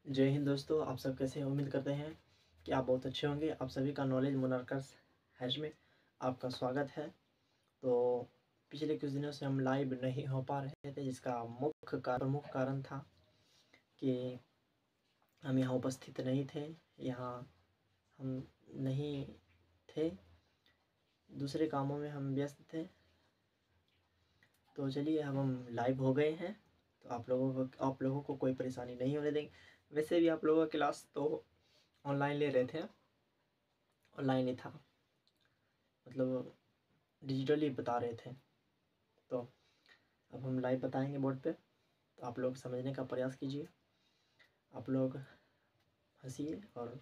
जय हिंद दोस्तों, आप सब कैसे हैं। उम्मीद करते हैं कि आप बहुत अच्छे होंगे। आप सभी का नॉलेज मुनरकस हैश में आपका स्वागत है। तो पिछले कुछ दिनों से हम लाइव नहीं हो पा रहे थे, जिसका प्रमुख कारण था कि हम यहाँ उपस्थित नहीं थे। यहाँ हम नहीं थे, दूसरे कामों में हम व्यस्त थे। तो चलिए अब हम लाइव हो गए हैं, तो आप लोगों को कोई परेशानी नहीं होने देंगे। वैसे भी आप लोगों का क्लास तो ऑनलाइन ले रहे थे, ऑनलाइन ही था, मतलब डिजिटली बता रहे थे। तो अब हम लाइव बताएंगे बोर्ड पे, तो आप लोग समझने का प्रयास कीजिए, आप लोग हंसिए और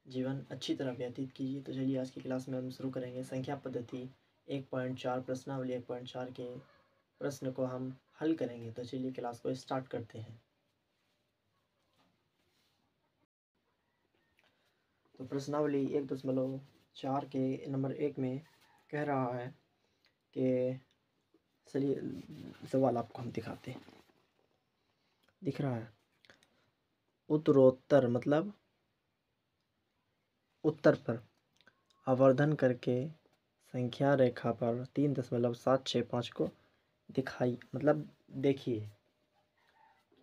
जीवन अच्छी तरह व्यतीत कीजिए। तो चलिए आज की क्लास में हम शुरू करेंगे संख्या पद्धति 1.4 प्रश्नावली 1.4 के प्रश्न को हम हल करेंगे। तो चलिए क्लास को स्टार्ट करते हैं। तो प्रश्नावली 1.4 के नंबर 1 में कह रहा है कि चलिए सवाल आपको हम दिखाते हैं। दिख रहा है, उत्तरोत्तर मतलब उत्तर पर आवर्धन करके संख्या रेखा पर 3.765 को दिखाई, मतलब देखिए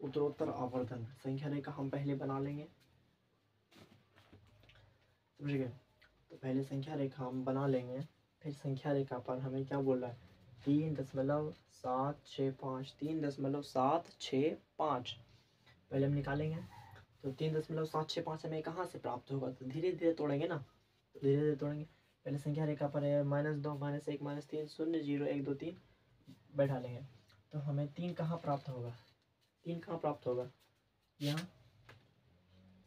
उत्तरोत्तर आवर्धन संख्या रेखा हम पहले बना लेंगे, समझ गए। तो पहले संख्या रेखा हम बना लेंगे, फिर संख्या रेखा पर हमें क्या बोल रहा है, 3.765 3.765 पहले हम निकालेंगे। तो 3.765 हमें कहाँ से प्राप्त होगा, तो धीरे धीरे तोड़ेंगे ना, तो धीरे धीरे तोड़ेंगे। पहले संख्या रेखा पर है -2 -1 -3 0 0 1 2 3 बैठा लेंगे। तो हमें 3 कहाँ प्राप्त होगा, 3 कहाँ प्राप्त होगा, यहाँ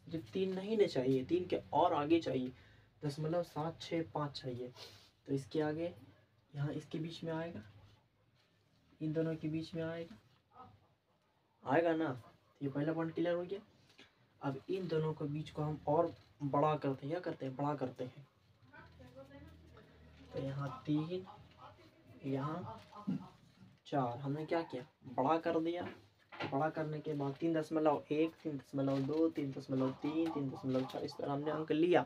सिर्फ 3 नहीं ना चाहिए, 3 के और आगे चाहिए, 0.765 चाहिए। तो इसके आगे यहाँ इसके बीच में आएगा, इन दोनों के बीच में आएगा ना। तो ये पहला पॉइंट क्लियर हो गया। अब इन दोनों के बीच को हम और बड़ा करते हैं, क्या करते हैं, बड़ा करते हैं। तो यहाँ 3, यहाँ 4 हमने क्या किया, बड़ा कर दिया। बड़ा करने के बाद 3.1 3.2 3.3 3.4 इस तरह हमने अंक लिया।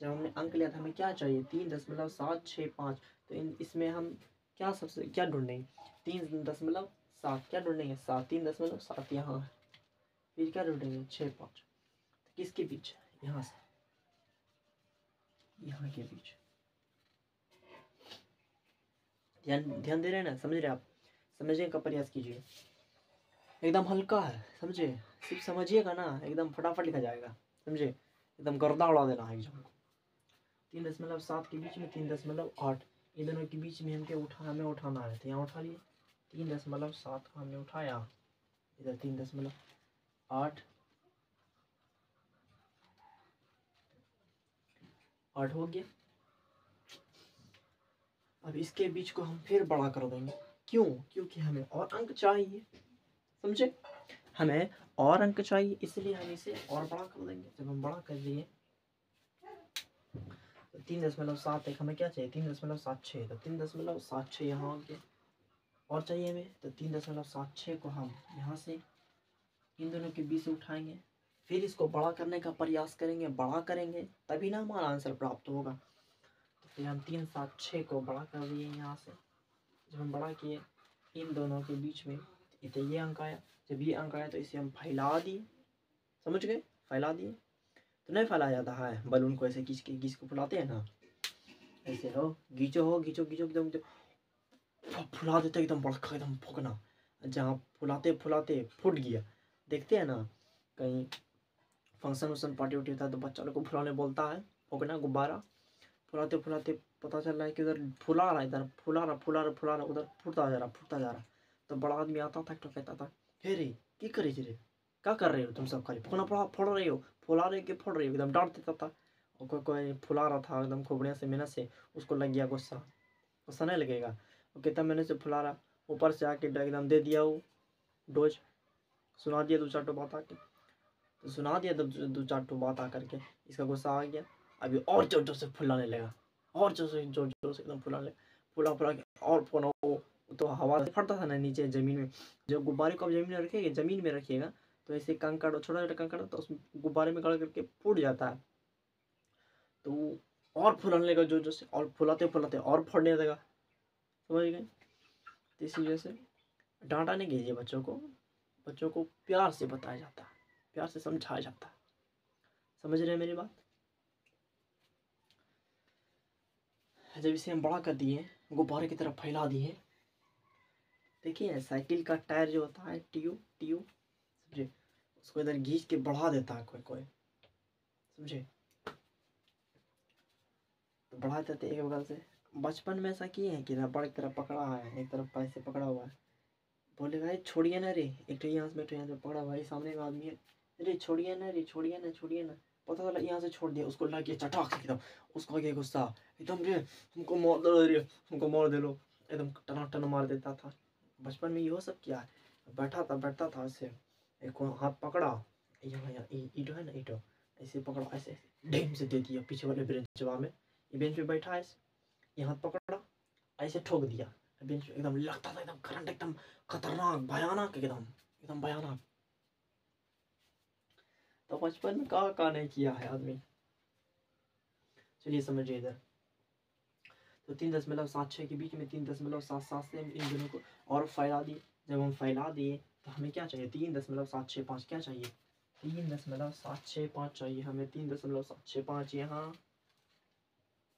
जब हमने अंक लिया तो हमें क्या चाहिए, 3.765। तो इसमें हम क्या सबसे क्या ढूंढेंगे, 3.7 क्या ढूंढेंगे, 7 3.7 यहाँ है। फिर क्या ढूंढेंगे, 65। तो किसके बीच, यहाँ से यहाँ के बीच। ध्यान दे रहे हैं ना, समझ रहे आप, समझने का प्रयास कीजिए। एकदम हल्का है, समझे, सिर्फ समझिएगा ना, एकदम फटाफट लिखा जाएगा, समझे, एकदम गर्दा उड़ा देना है एग्जाम को। 3.7 के बीच में 3.8, इन दोनों के बीच में हमें उठाना है। तो यहाँ उठा लिए, 3.7 को हमने उठाया, इधर 3.8 हो गया। अब इसके बीच को हम फिर बड़ा कर देंगे, क्यों, क्योंकि हमें और अंक चाहिए, समझे, हमें और अंक चाहिए, इसलिए हम इसे और बड़ा कर देंगे। जब हम बड़ा कर दिए तो 3.71 हमें क्या चाहिए, 3.76। तो 3.76 यहाँ हो गया, और चाहिए हमें। तो 3.76 को हम यहाँ से इन दोनों के बीच से उठाएंगे, फिर इसको बड़ा करने का प्रयास करेंगे, बड़ा करेंगे तभी ना हमारा आंसर प्राप्त होगा। तो फिर हम 376 को बड़ा कर दिए यहाँ से। जब हम बड़ा किए इन दोनों के बीच में, तो ये अंक आया। जब ये अंक आया तो इसे हम फैला दिए, समझ गए, फैला दिए। तो नहीं फैलाया जाता है बलून को, ऐसे खींच को फुलाते हैं ना, ऐसे हो घींचो एकदम फुला देते एकदम बड़का, एकदम फूकना। जहाँ फुलाते फुलाते फूट गया, देखते हैं ना कहीं फंक्शन वंक्शन पार्टी वार्टी होता है तो बच्चा लोग को फुलाने बोलता है, फूकना गुब्बारा। फुलाते फुलाते पता चल रहा है कि उधर फुला रहा है, इधर फुला रहा, उधर फूटता जा रहा। तो बड़ा आदमी आता था तो कहता था, हे रे की करे रे, क्या कर रहे हो तुम सब, खाली फूकना फोड़ रहे हो, फुला रहे कि फोड़ रहे हो, एकदम डांट देता था। और कोई फुला रहा था एकदम खूब बढ़िया से मेहनत से, उसको लग गया गुस्सा, गुस्सा नहीं लगेगा, वो कितना मेहनत से फुला रहा, ऊपर से आके एकदम दे दिया वो डोज, सुना दिया 2-4 ठो बात आके, तो सुना दिया तब 2-4 ठो बात आकर के इसका गुस्सा आ गया। अभी और जोर जोर से फुलाने लगा, और जोर से एकदम फुलाने लगा, फुला के और फुला। तो हवा से फटता था ना नीचे जमीन में, जब गुब्बारे को आप जमीन में रखिएगा तो तो ऐसे कंकड़, छोटा छोटा कंकड़, तो उसमें गुब्बारे में गड़ करके फूट जाता है, तो वो और फुलाने लगेगा जोर जोर से, और फुलाते फुलाते और फटने लगेगा, समझ गए। तो इसी वजह से डांटा नहीं कीजिए बच्चों को, बच्चों को प्यार से बताया जाता है, प्यार से समझाया जाता है, समझ रहे हैं मेरी बात। जब इसे हम बड़ा कर दिए, गुब्बारे की तरफ फैला दिए, देखिए साइकिल का टायर जो होता है, ट्यूब ट्यूब, समझे, उसको इधर घींच के बढ़ा देता है कोई कोई, समझे, तो बढ़ा देते एक बगल से। बचपन में ऐसा किए हैं कि रबड़ एक तरफ पकड़ा है, एक तरफ पैसे पकड़ा हुआ है, बोले भाई छोड़िए ना रे, एक तो यहाँ से बैठो, यहाँ से पकड़ा हुआ है, सामने का आदमी है, अरे छोड़िए ना रे, छोड़िए ना, छोड़िए ना, पता चला यहाँ से छोड़ दिया, उसको लगे चटाक एकदम, उसको आगे गुस्सा एकदम, रे हमको मार दो रे, हमको मार दे लो, एकदम टनाटन मार देता था। बचपन में ये सब किया है। बैठता था ऐसे, एक हाथ पकड़ा, यहाँ ईंटो है ना, ईंटो ऐसे पकड़ा, ऐसे ढेम से दे दिया पीछे वाले बेंच में, ये बेंच पे बैठा है, ये हाथ पकड़ा, ऐसे ठोक दिया बेंच पे, एकदम लगता था एकदम करंट, एकदम खतरनाक भयानक, एकदम एकदम भयानक। तो बचपन में कहाँ नहीं किया है आदमी। चलिए समझिए इधर, तो 3.76 के बीच में 3.77 से इन दोनों को और फैला दिए। जब हम फैला दिए तो हमें क्या चाहिए, 3.765 क्या चाहिए, 3.765 चाहिए हमें, 3.765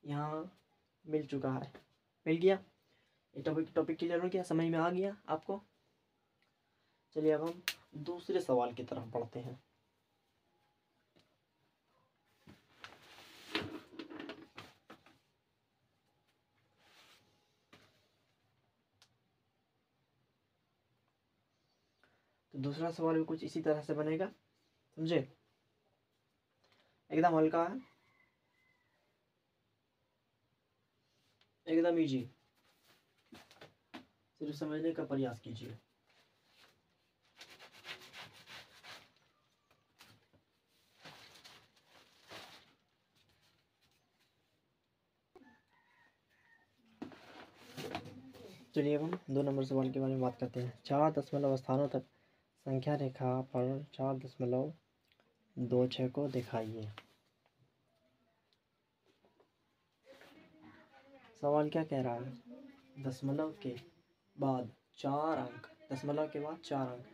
यहाँ मिल चुका है, मिल गया। ये टॉपिक क्लियर हो गया, समझ में आ गया आपको। चलिए अब हम दूसरे सवाल की तरफ बढ़ते हैं। तो दूसरा सवाल भी कुछ इसी तरह से बनेगा, समझे, एकदम हल्का है, एकदम इजी, सिर्फ समझने का प्रयास कीजिए। चलिए अब हम 2 नंबर सवाल के बारे में बात करते हैं। 4 दशमलव स्थानों तक संख्या रेखा पर 4.26 को दिखाइए। सवाल क्या कह रहा है, दशमलव के बाद 4 अंक, दशमलव के बाद 4 अंक,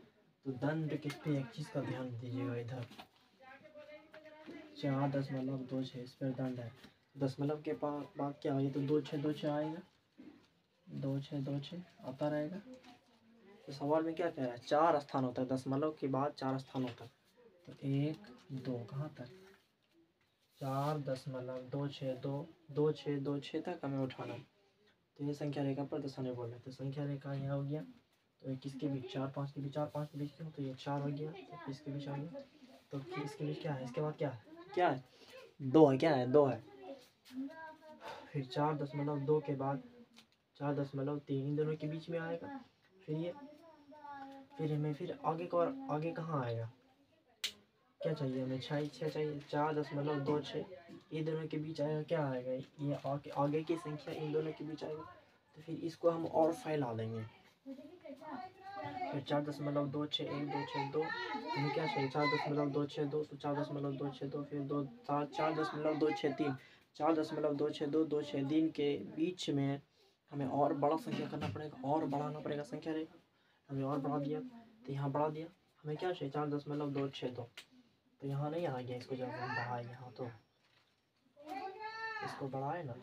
तो दंड किस पे, एक चीज का ध्यान दीजिएगा इधर, 4.26 इस पर दंड है, दशमलव के बाद क्या है, तो 2626 आएगा, 2626 आता रहेगा। तो सवाल में क्या कह रहा है, 4 स्थानों तक, दशमलव के बाद 4 स्थानों तक, तो 1 2 कहाँ तक, 4.26 तक हमें उठाना है। तो ये संख्या रेखा पर दर्शाने बोल रहे हैं, तो संख्या रेखा यहाँ हो गया, तो किसके बीच, 4 5 के बीच, 4 5 के बीच क्यों, तो ये 4 हो गया, तो इसके बीच आ गया, तो इसके बीच क्या है, इसके बाद क्या है, क्या है, 2 है, क्या है, 2 है, फिर 4.2 के बाद 4.3, इन दोनों के बीच में आएगा, फिर ये, फिर हमें फिर आगे को, और आगे कहाँ आएगा, क्या चाहिए हमें, 6 चाहिए, 4.26 ये दोनों के बीच आएगा, क्या आएगा, ये आगे की संख्या इन दोनों के बीच आएगा, तो फिर इसको हम और फैला देंगे, फिर 4.26 1 2 6 2, हमें क्या चाहिए, 4.262, तो 4.262, फिर 4.263, 4.262 263 के बीच में हमें और बड़ा संख्या करना पड़ेगा, और बढ़ाना पड़ेगा संख्या रेखा, हमें और बढ़ा दिया, तो यहाँ बढ़ा दिया, हमें क्या चाहिए, 4.262, तो यहाँ नहीं आ गया, इसको जब हम बढ़ाए यहाँ, तो इसको बढ़ाए ना,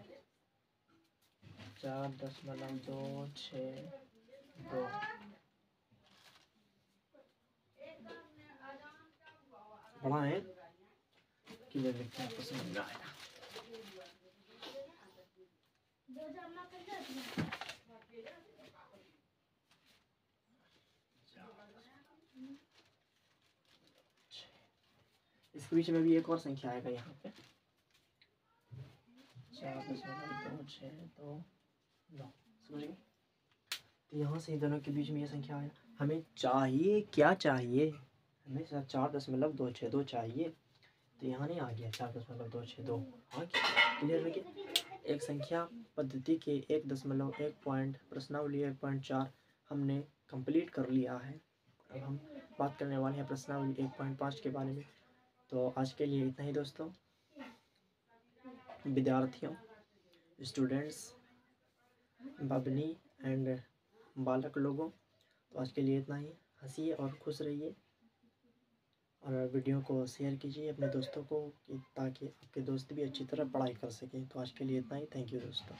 4.262 बढ़ाए, क्लियर लिखते हैं, आपको समझ में आएगा। इसके बीच में भी एक और संख्या आएगा यहाँ पे, 4.262 समझ गए। तो यहाँ से दोनों के बीच में ये संख्या आएगा, हमें चाहिए क्या चाहिए, हमें 4.262 चाहिए, तो यहाँ नहीं आ गया 4.262, हाँ क्लियर हो गया। एक संख्या पद्धति के 1.1 पॉइंट प्रश्नावली 1.4 हमने कंप्लीट कर लिया है। अब हम बात करने वाले हैं प्रश्नावली 1.5 के बारे में। तो आज के लिए इतना ही दोस्तों। विद्यार्थियों, स्टूडेंट्स, बबनी एंड बालक लोगों, तो आज के लिए इतना ही। हंसिए और खुश रहिए और वीडियो को शेयर कीजिए अपने दोस्तों को, ताकि आपके दोस्त भी अच्छी तरह पढ़ाई कर सकें। तो आज के लिए इतना ही। थैंक यू दोस्तों।